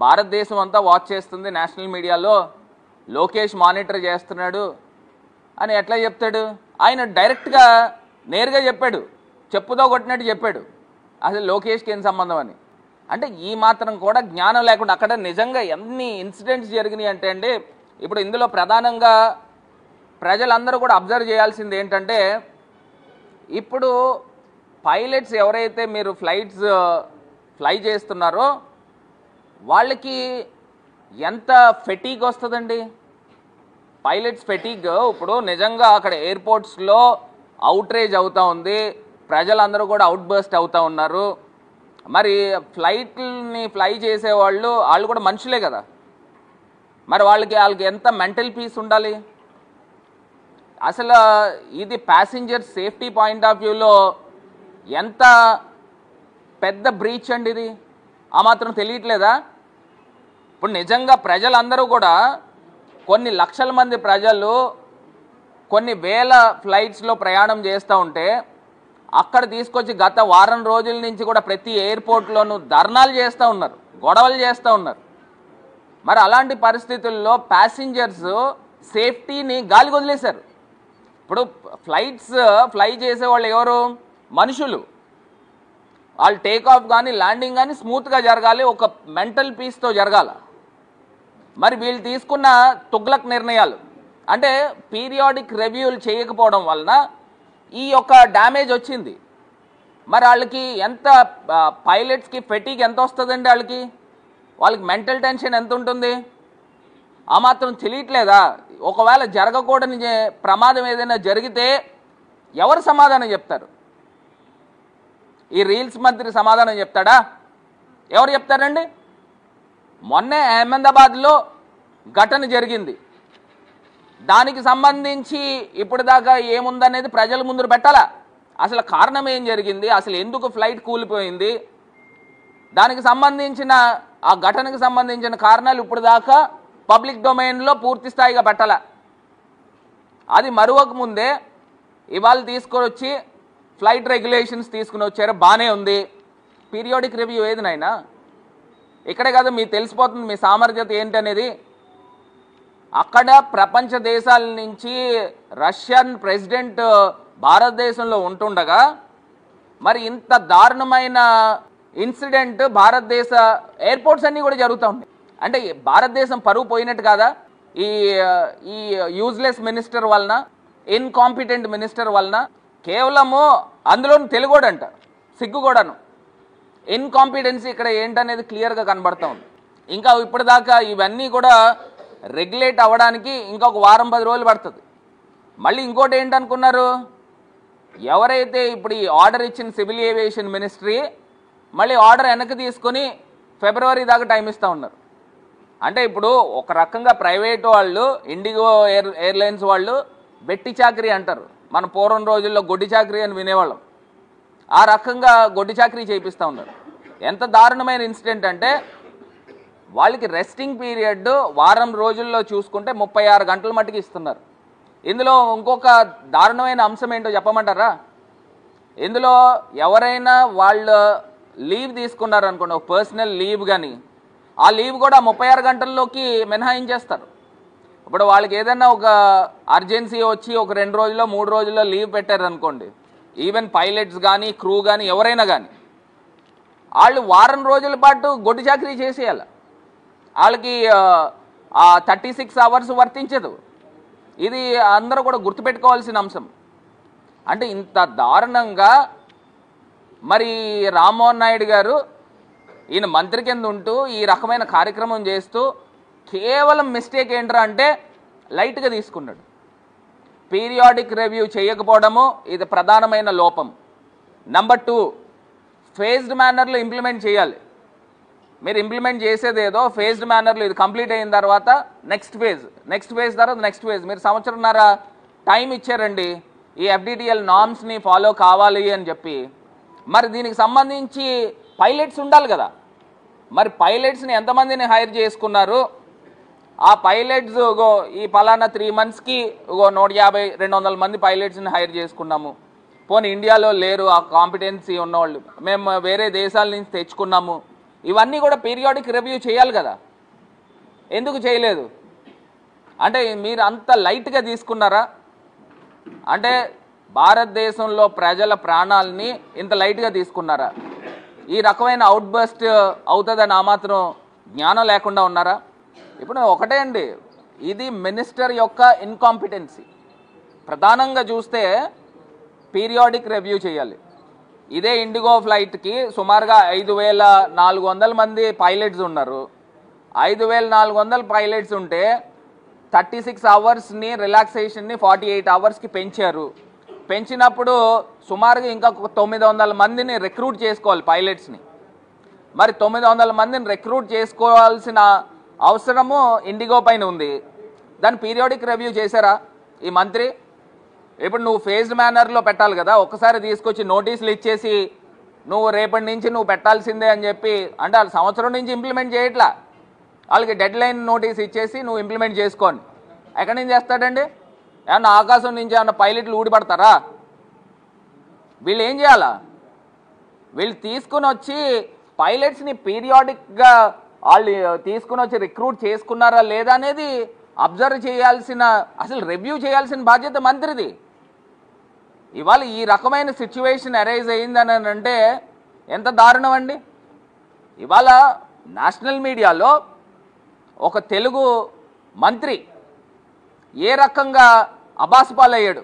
భారతదేశం అంతా వాచ్ చేస్తుంది, నేషనల్ మీడియాలో లోకేష్ మానిటర్ చేస్తున్నాడు అని ఎట్లా చెప్తాడు? ఆయన డైరెక్ట్గా నేరుగా చెప్పాడు, చెప్పుతో కొట్టినట్టు చెప్పాడు అసలు లోకేష్కి ఏం సంబంధం అని. అంటే ఈ మాత్రం కూడా జ్ఞానం లేకుండా అక్కడ నిజంగా ఎన్ని ఇన్సిడెంట్స్ జరిగినాయి అంటే అండి, ఇప్పుడు ఇందులో ప్రధానంగా ప్రజలందరూ కూడా అబ్జర్వ్ చేయాల్సింది ఏంటంటే, ఇప్పుడు పైలట్స్ ఎవరైతే మీరు ఫ్లై చేస్తున్నారో వాళ్ళకి ఎంత ఫెటీగ్ వస్తుందండి. పైలట్స్ ఫెటీగ్ ఇప్పుడు నిజంగా అక్కడ ఎయిర్పోర్ట్స్లో అవుట్రేజ్ అవుతూ ఉంది, ప్రజలందరూ కూడా అవుట్ బర్స్ట్ అవుతూ ఉన్నారు. మరి ఫ్లైట్ని ఫ్లై చేసేవాళ్ళు కూడా మనుషులే కదా, మరి వాళ్ళకి ఎంత మెంటల్ పీస్ ఉండాలి? అసలు ఇది ప్యాసింజర్ సేఫ్టీ పాయింట్ ఆఫ్ వ్యూలో ఎంత పెద్ద బ్రీచ్ అండి ఇది, ఆ మాత్రం తెలియట్లేదా? ఇప్పుడు నిజంగా ప్రజలందరూ కూడా కొన్ని లక్షల మంది ప్రజలు కొన్ని వేల ఫ్లైట్స్లో ప్రయాణం చేస్తూ ఉంటే అక్కడ తీసుకొచ్చి గత వారం రోజుల నుంచి కూడా ప్రతి ఎయిర్పోర్ట్లోనూ ధర్నాలు చేస్తూ ఉన్నారు, గొడవలు చేస్తూ ఉన్నారు. మరి అలాంటి పరిస్థితుల్లో ప్యాసింజర్స్ సేఫ్టీని గాలికి వదిలేశారు. ఇప్పుడు ఫ్లై చేసేవాళ్ళు ఎవరు? మనుషులు. వాళ్ళు టేక్ ఆఫ్ కానీ ల్యాండింగ్ కానీ స్మూత్గా జరగాలి, ఒక మెంటల్ పీస్తో జరగాల. మరి వీళ్ళు తీసుకున్న తుగ్లక్ నిర్ణయాలు అంటే పీరియాడిక్ రివ్యూలు చేయకపోవడం వలన ఈ యొక్క డ్యామేజ్ వచ్చింది. మరి వాళ్ళకి ఎంత పైలట్స్కి ఫెటీగ్ ఎంత వస్తుందండి? వాళ్ళకి మెంటల్ టెన్షన్ ఎంత ఉంటుంది? ఆ మాత్రం తెలియట్లేదా? ఒకవేళ జరగకూడని ప్రమాదం ఏదైనా జరిగితే ఎవరు సమాధానం చెప్తారు? ఈ రీల్స్ మంత్రి సమాధానం చెప్తాడా? ఎవరు చెప్తారండి? మొన్నే అహ్మదాబాద్లో ఘటన జరిగింది, దానికి సంబంధించి ఇప్పుడు దాకా ఏముందనేది ప్రజల ముందు పెట్టాలా? అసలు కారణం ఏం జరిగింది, అసలు ఎందుకు ఫ్లైట్ కూలిపోయింది, దానికి సంబంధించిన ఆ ఘటనకు సంబంధించిన కారణాలు ఇప్పుడు దాకా పబ్లిక్ డొమైన్లో పూర్తి స్థాయిగా పెట్టాల. అది మరొక ముందే ఇవాళ తీసుకొని ఫ్లైట్ రెగ్యులేషన్స్ తీసుకుని వచ్చారు, బాగానే ఉంది. పీరియాడిక్ రివ్యూ ఏది నాయనా? ఇక్కడే కదా మీకు తెలిసిపోతుంది మీ సామర్థ్యత ఏంటనేది. అక్కడ ప్రపంచ దేశాల నుంచి రష్యన్ ప్రెసిడెంట్ భారతదేశంలో ఉంటుండగా మరి ఇంత దారుణమైన ఇన్సిడెంట్ భారతదేశ ఎయిర్పోర్ట్స్ అన్నీ కూడా జరుగుతూ ఉన్నాయి. అంటే భారతదేశం పరువు పోయినట్టు కాదా? ఈ యూజ్లెస్ మినిస్టర్ వలన, ఇన్కాంపిటెంట్ మినిస్టర్ వలన. కేవలము అందులో తెలుగోడంట, సిగ్గు కూడాను. ఇన్కాంపిటెన్సీ ఇక్కడ ఏంటనేది క్లియర్గా కనబడతా ఉంది. ఇంకా ఇప్పటిదాకా ఇవన్నీ కూడా రెగ్యులేట్ అవ్వడానికి ఇంకొక వారం 10 రోజులు పడుతుంది. మళ్ళీ ఇంకోటి ఏంటనుకున్నారు, ఎవరైతే ఇప్పుడు ఈ ఆర్డర్ ఇచ్చిన సివిల్ ఏవియేషన్ మినిస్ట్రీ మళ్ళీ ఆర్డర్ వెనక్కి తీసుకొని ఫిబ్రవరి దాకా టైం ఇస్తూ ఉన్నారు. అంటే ఇప్పుడు ఒక రకంగా ప్రైవేట్ వాళ్ళు, ఇండిగో ఎయిర్లైన్స్ వాళ్ళు బెట్టి చాకరీ అంటారు, మన పూర్వం రోజుల్లో గొడ్డి చాకరీ అని వినేవాళ్ళం. ఆ రకంగా గొడ్డి చాకరీ చేయిస్తూ ఉన్నారు. ఎంత దారుణమైన ఇన్సిడెంట్ అంటే వాళ్ళకి రెస్టింగ్ పీరియడ్ వారం రోజుల్లో చూసుకుంటే 36 గంటల మట్టుకు ఇస్తున్నారు. ఇందులో ఇంకొక దారుణమైన అంశం ఏంటో చెప్పమంటారా? ఇందులో ఎవరైనా వాళ్ళు లీవ్ తీసుకున్నారనుకోండి, ఒక పర్సనల్ లీవ్ కానీ, ఆ లీవ్ కూడా 36 గంటల్లోకి మినహాయించేస్తారు. ఇప్పుడు వాళ్ళకి ఏదైనా ఒక అర్జెన్సీ వచ్చి ఒక 2 రోజుల్లో 3 రోజుల్లో లీవ్ పెట్టారనుకోండి, ఈవెన్ పైలట్స్ కానీ క్రూ కానీ ఎవరైనా కానీ వాళ్ళు వారం రోజుల పాటు గొడ్డు చాకరీ చేసేయాలి. వాళ్ళకి 36 అవర్స్ వర్తించదు. ఇది అందరూ కూడా గుర్తుపెట్టుకోవాల్సిన అంశం. అంటే ఇంత దారుణంగా మరి రామ్మోహన్ నాయుడు గారు ఈయన మంత్రి కింద ఉంటూ ఈ రకమైన కార్యక్రమం చేస్తూ కేవలం మిస్టేక్ ఏంట్రా అంటే లైట్గా తీసుకున్నాడు. పీరియాడిక్ రివ్యూ చేయకపోవడము ఇది ప్రధానమైన లోపం. నెంబర్ 2, ఫేజ్డ్ మేనర్లో ఇంప్లిమెంట్ చేయాలి. మీరు ఇంప్లిమెంట్ చేసేదేదో ఫేజ్డ్ మేనర్లో ఇది కంప్లీట్ అయిన తర్వాత నెక్స్ట్ ఫేజ్ తర్వాత నెక్స్ట్ ఫేజ్. మీరు సంవత్సరంన్నర టైం ఇచ్చారండి ఈ ఎఫ్డిటిఎల్ నార్మ్స్ని ఫాలో కావాలి అని చెప్పి. మరి దీనికి సంబంధించి పైలట్స్ ఉండాలి కదా. మరి పైలట్స్ని ఎంతమందిని హైర్ చేసుకున్నారు? ఆ పైలట్స్ ఈ పలానా 3 monthsకి 150-200 మంది పైలట్స్ని హైర్ చేసుకున్నాము. పోనీ ఇండియాలో లేరు ఆ కాంపిటెన్సీ ఉన్నవాళ్ళు, మేము వేరే దేశాల నుంచి తెచ్చుకున్నాము. ఇవన్నీ కూడా పీరియాడిక్ రివ్యూ చేయాలి కదా, ఎందుకు చేయలేదు? అంటే మీరు అంత లైట్గా తీసుకున్నారా? అంటే భారతదేశంలో ప్రజల ప్రాణాలని ఇంత లైట్గా తీసుకున్నారా? ఈ రకమైన అవుట్బర్స్ట్ అవుతుందని ఆ మాత్రం జ్ఞానం లేకుండా ఉన్నారా? ఇప్పుడు ఒకటే అండి, ఇది మినిస్టర్ యొక్క ఇన్కాంపిటెన్సీ. ప్రధానంగా చూస్తే పీరియాడిక్ రివ్యూ చేయాలి. ఇదే ఇండిగో ఫ్లైట్కి సుమారుగా 5,400 మంది పైలట్స్ ఉన్నారు. 5,400 పైలట్స్ ఉంటే 36 అవర్స్ని రిలాక్సేషన్ని 48 అవర్స్కి పెంచారు. పెంచినప్పుడు సుమారుగా ఇంకా 900 మందిని రిక్రూట్ చేసుకోవాలి పైలట్స్ని. మరి 900 మందిని రిక్రూట్ చేసుకోవాల్సిన అవసరము ఇండిగో పైన ఉంది. దాన్ని పీరియాడిక్ రివ్యూ చేశారా ఈ మంత్రి? ఇప్పుడు నువ్వు ఫేజ్డ్ మేనర్లో పెట్టాలి కదా, ఒక్కసారి తీసుకొచ్చి నోటీసులు ఇచ్చేసి నువ్వు రేపటి నుంచి నువ్వు పెట్టాల్సిందే అని చెప్పి, అంటే వాళ్ళు సంవత్సరం నుంచి ఇంప్లిమెంట్ చేయట్లా, వాళ్ళకి డెడ్ లైన్ నోటీస్ ఇచ్చేసి నువ్వు ఇంప్లిమెంట్ చేసుకోండి. ఎక్కడి నుంచి చేస్తాడండి? ఏమన్నా ఆకాశం నుంచి ఏమన్నా పైలట్లు ఊడిపడతారా? వీళ్ళు ఏం చేయాలా? వీళ్ళు తీసుకుని వచ్చి పైలట్స్ని పీరియాడిక్గా వాళ్ళు తీసుకుని వచ్చి రిక్రూట్ చేసుకున్నారా లేదా అనేది అబ్జర్వ్ చేయాల్సిన, అసలు రివ్యూ చేయాల్సిన బాధ్యత మంత్రిది. ఇవాళ ఈ రకమైన సిచ్యువేషన్ అరైజ్ అయ్యిందని అంటే ఎంత దారుణం అండి. ఇవాళ నేషనల్ మీడియాలో ఒక తెలుగు మంత్రి ఏ రకంగా అబాసుపాలయ్యాడు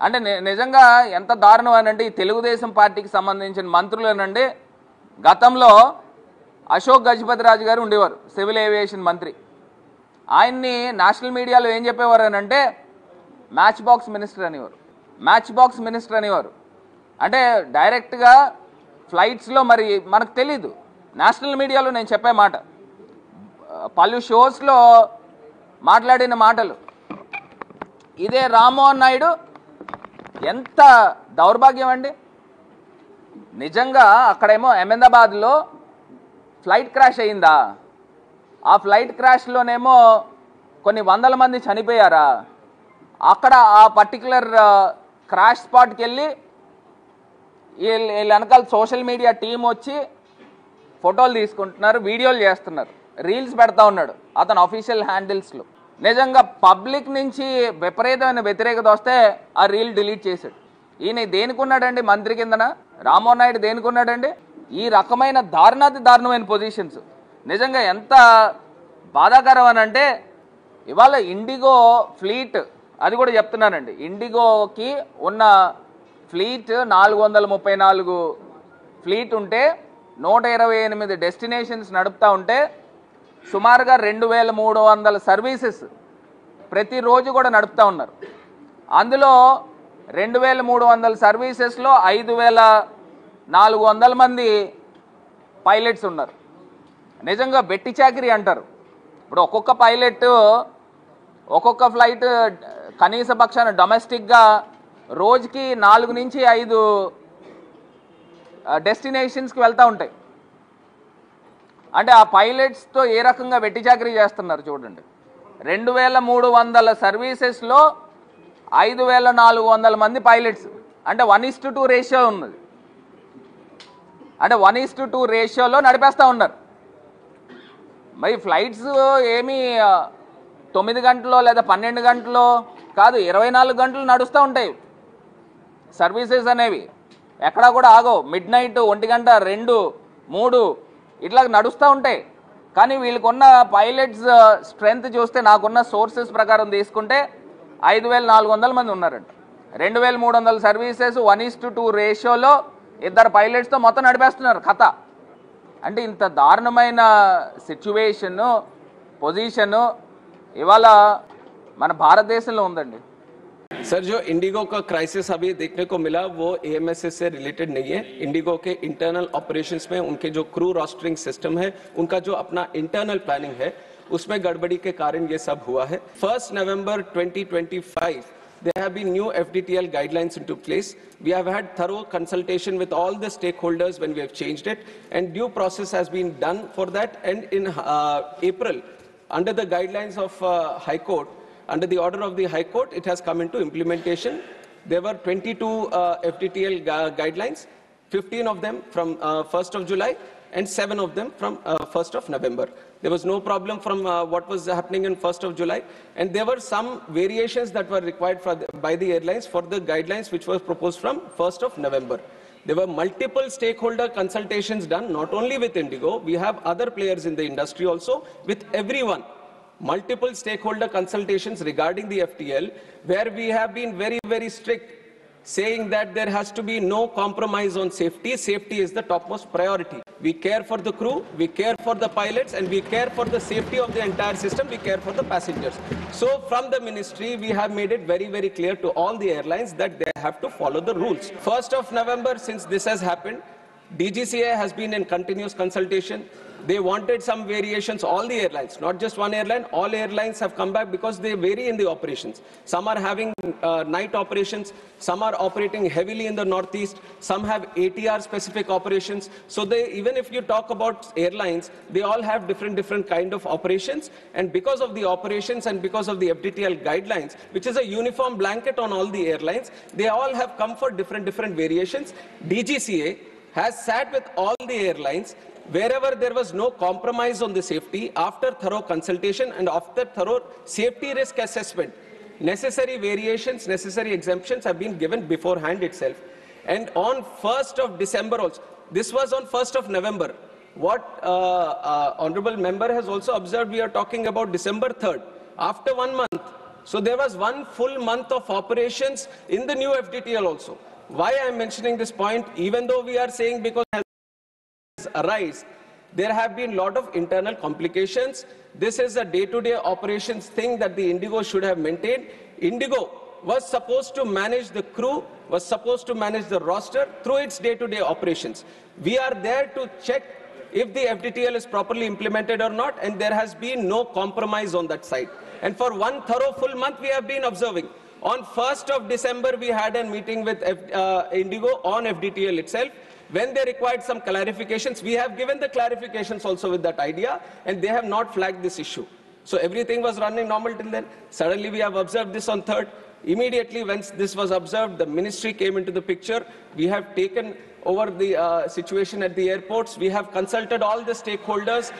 అంటే నిజంగా ఎంత దారుణం అని అంటే, ఈ తెలుగుదేశం పార్టీకి సంబంధించిన మంత్రులేనండి, గతంలో అశోక్ గజపతిరాజు గారు ఉండేవారు, సివిల్ ఏవియేషన్ మంత్రి. ఆయన్ని నేషనల్ మీడియాలో ఏం చెప్పేవారు అని అంటే మ్యాచ్ బాక్స్ మినిస్టర్ అనేవారు. మ్యాచ్ బాక్స్ మినిస్టర్ అనేవారు అంటే డైరెక్ట్గా ఫ్లైట్స్లో మరి మనకు తెలీదు. నేషనల్ మీడియాలో నేను చెప్పే మాట, పలు షోస్లో మాట్లాడిన మాటలు. ఇదే రామ్మోహన్ నాయుడు ఎంత దౌర్భాగ్యం అండి. నిజంగా అక్కడేమో అహ్మదాబాద్లో ఫ్లైట్ క్రాష్ అయిందా? ఆ ఫ్లైట్ క్రాష్లోనేమో కొన్ని వందల మంది చనిపోయారా? అక్కడ ఆ పర్టికులర్ క్రాష్ స్పాట్కి వెళ్ళి వీళ్ళ వెనకాల సోషల్ మీడియా టీం వచ్చి ఫోటోలు తీసుకుంటున్నారు, వీడియోలు చేస్తున్నారు, రీల్స్ పెడతా ఉన్నాడు అతను అఫీషియల్ హ్యాండిల్స్లో. నిజంగా పబ్లిక్ నుంచి విపరీతమైన వ్యతిరేకత వస్తే ఆ రీల్ డిలీట్ చేశాడు. ఈయన దేనికున్నాడండి మంత్రి కిందన? రామ్మోహన్ నాయుడు దేనికున్నాడండి? ఈ రకమైన దారుణమైన పొజిషన్స్ నిజంగా ఎంత బాధాకరం అని అంటే, ఇవాళ ఇండిగో ఫ్లీట్, అది కూడా చెప్తున్నానండి, ఇండిగోకి ఉన్న ఫ్లీట్ 434 ఫ్లీట్ ఉంటే 128 డెస్టినేషన్స్ నడుపుతూ ఉంటే సుమారుగా 2,300 సర్వీసెస్ ప్రతిరోజు కూడా నడుపుతూ ఉన్నారు. అందులో 2,300 సర్వీసెస్లో 5,400 మంది పైలట్స్ ఉన్నారు. నిజంగా వెట్టి చాకిరీ అంటారు. ఇప్పుడు ఒక్కొక్క పైలట్ ఒక్కొక్క ఫ్లైట్ కనీస పక్షాన డొమెస్టిక్గా రోజుకి 4 నుంచి 5 డెస్టినేషన్స్కి వెళ్తూ ఉంటాయి. అంటే ఆ పైలట్స్తో ఏ రకంగా వెట్టి చాకరీ చేస్తున్నారు చూడండి. 2,300 సర్వీసెస్లో 5,400 మంది పైలట్స్, అంటే 1:2 రేషియో ఉన్నది. అంటే 1:2 రేషియోలో నడిపేస్తూ ఉన్నారు. మరి ఫ్లైట్స్ ఏమీ 9 గంటలో లేదా 12 గంటలో కాదు, 24 గంటలు నడుస్తూ ఉంటాయి సర్వీసెస్ అనేవి. ఎక్కడా కూడా ఆగవు. మిడ్ నైట్ 1 గంట 2, 3 ఇట్లా నడుస్తూ ఉంటాయి. కానీ వీళ్ళకున్న పైలట్స్ స్ట్రెంగ్త్ చూస్తే నాకున్న సోర్సెస్ ప్రకారం తీసుకుంటే 5,400 మంది ఉన్నారంట. 2,300 సర్వీసెస్ 1:2 రేషియోలో 2 పైలట్స్తో మొత్తం నడిపేస్తున్నారు కథ. అంటే ఇంత దారుణమైన సిచ్యువేషను, పొజిషను ఇవాళ మన భారతదేశంలో ఉందండి. सर, जो इंडिगो का क्राइसिस अभी देखने को मिला वो एएमएसएस से रिलेटेड नहीं है. इंडिगो के इंटरनल ऑपरेशंस में उनके जो क्रू रोस्टरिंग सिस्टम है, उनका जो अपना इंटरनल प्लानिंग है, उसमें गड़बड़ी के कारण ये सब हुआ है. 1 November 2025 there have been new FDTL guidelines into place. We have had thorough consultation with all the stakeholders when we have changed it, and due process has been done for that. And in April, under the guidelines of High Court, under the order of the High Court, it has come into implementation. There were 22 FDTL guidelines, 15 of them from 1st of July, and 7 of them from 1st of November. There was no problem from what was happening in 1st of July, and there were some variations that were required by the airlines for the guidelines which were proposed from 1st of November. There were multiple stakeholder consultations done, not only with Indigo, we have other players in the industry also, with everyone. Multiple stakeholder consultations regarding the FTL, where we have been very, very strict, saying that there has to be no compromise on safety. Safety is the topmost priority. We care for the crew, we care for the pilots, and we care for the safety of the entire system, we care for the passengers. So from the ministry, we have made it very, very clear to all the airlines that they have to follow the rules. 1st of November, since this has happened, DGCA has been in continuous consultation. They wanted some variations, all the airlines, not just one airline, all airlines have come back because they vary in the operations. Some are having night operations, some are operating heavily in the northeast, some have ATR specific operations. So even if you talk about airlines, they all have different kind of operations, and because of the operations and because of the FDTL guidelines, which is a uniform blanket on all the airlines, they all have come for different variations. DGCA has sat with all the airlines. Wherever there was no compromise on the safety, after thorough consultation and after thorough safety risk assessment, necessary variations, necessary exemptions have been given beforehand itself. And on 1st of December also, this was on 1st of November. What Honorable Member has also observed, we are talking about December 3rd, after 1 month. So there was 1 full month of operations in the new FDTL also. Why I am mentioning this point, even though we are saying because arise, there have been a lot of internal complications. This is a day-to-day operations thing that the Indigo should have maintained. Indigo was supposed to manage the crew, was supposed to manage the roster through its day-to-day operations. We are there to check if the FDTL is properly implemented or not, and there has been no compromise on that side. And for 1 thorough full month, we have been observing. On 1st of December, we had a meeting with Indigo on FDTL itself. When they required some clarifications, we have given the clarifications also with that idea, and they have not flagged this issue. So everything was running normal till then. Suddenly we have observed this on 3rd. Immediately when this was observed, the ministry came into the picture. We have taken over the situation at the airports. We have consulted all the stakeholders.